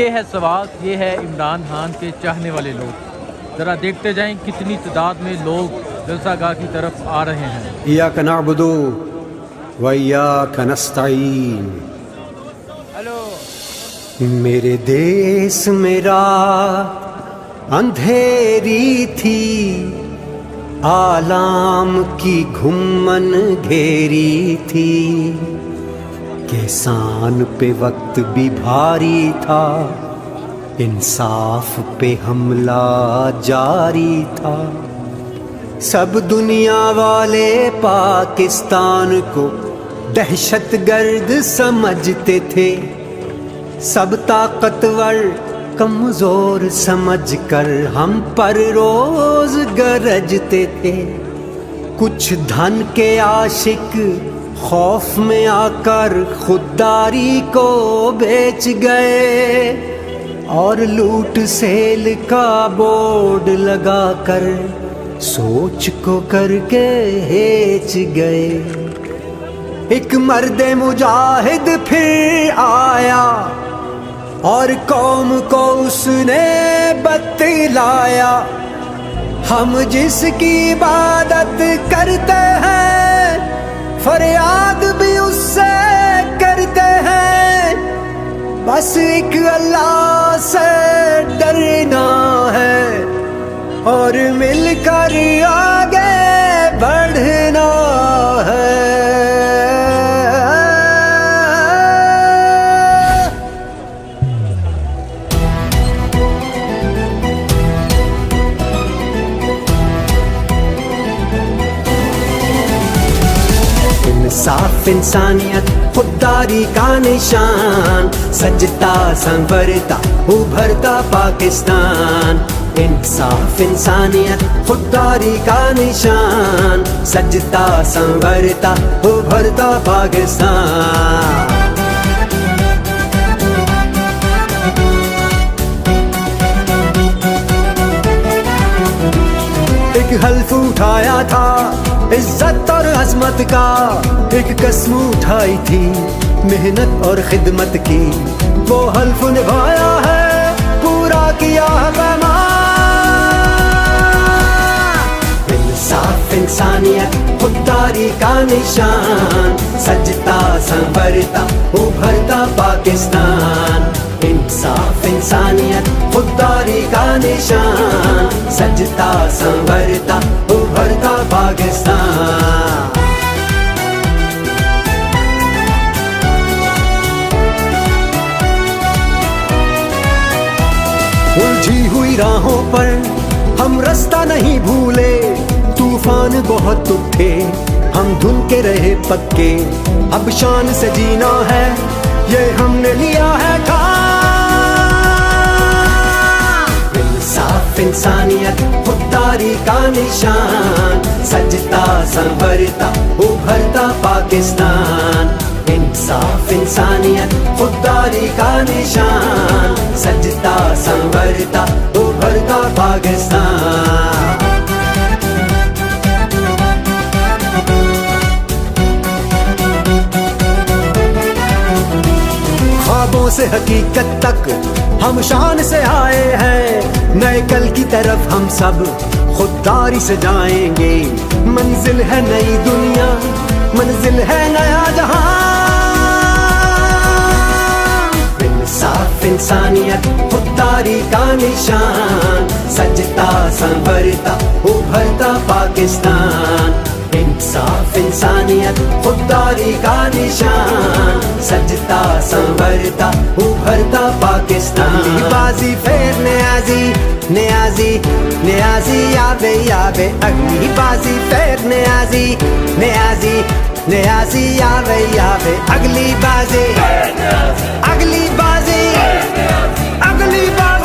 ये है सवाल, ये है इमरान खान के चाहने वाले लोग। ज़रा देखते जाएं कितनी तादाद में लोग जलसागाह की तरफ आ रहे हैं। इय्याका नअबुदु व इय्याका नस्तईन। हेलो। मेरे देश मेरा अंधेरी थी, आलाम की घुम्मन घेरी थी, किसान पे वक्त भी भारी था, इंसाफ पे हमला जारी था। सब दुनिया वाले पाकिस्तान को दहशतगर्द समझते थे, सब ताकतवर कमजोर समझकर हम पर रोज गरजते थे। कुछ धन के आशिक खौफ में आकर खुददारी को बेच गए और लूट सेल का बोर्ड लगाकर सोच को करके हेच गए। एक मर्दे मुजाहिद फिर आया और कौम को उसने बतलाया, हम जिसकी इबादत करते हैं फरियाद भी उससे करते हैं, बस एक अल्लाह से डरना है और मिलकर आगे बढ़ना है। इंसाफ इंसानियत खुददारी का निशान, सजता संवरता उभरता पाकिस्तान। इंसाफ इंसानियत खुददारी का निशान, सजता संवरता उभरता पाकिस्तान। एक हल्फ उठाया था इज्जत और अजमत का, एक कसम उठाई थी मेहनत और खिदमत की, वो हल्फ निभाया है पूरा किया पैमान। इंसाफ इंसानियत खुददारी का निशान, सजता संवरता उभरता पाकिस्तान। इंसाफ इंसानियत खुददारी का निशान, सजता संवरता उभरता पाकिस्तान। उलझी हुई राहों पर हम रास्ता नहीं भूले, तूफान बहुत उठे हम धुन के रहे पक्के, अब शान से जीना है ये हमने लिया है ठान। इंसाफ इंसानियत खुददारी का निशान, सजता संवरता उभरता पाकिस्तान। इंसाफ इंसानियत खुददारी का निशान, सजता संवरता उभरता पाकिस्तान। ख्वाबों से हकीकत तक हम शान से आए हैं, नए कल की तरफ हम सब खुददारी से जाएंगे। मंजिल है नई दुनिया, मंजिल है नया जहां। इंसाफ इंसानियत खुददारी का निशान, सजता संवरता उभरता पाकिस्तान। इंसाफ इंसानियत खुददारी का निशान, सजता संवरता उभरता पाकिस्तान। अगली बाजी फेर न्याजी न्याजी न्याजी यावे यावे, अगली बाजी फेर न्याजी न्याजी न्याजी यावे यावे, अगली बाजी अगली बाजी अगली बाजी।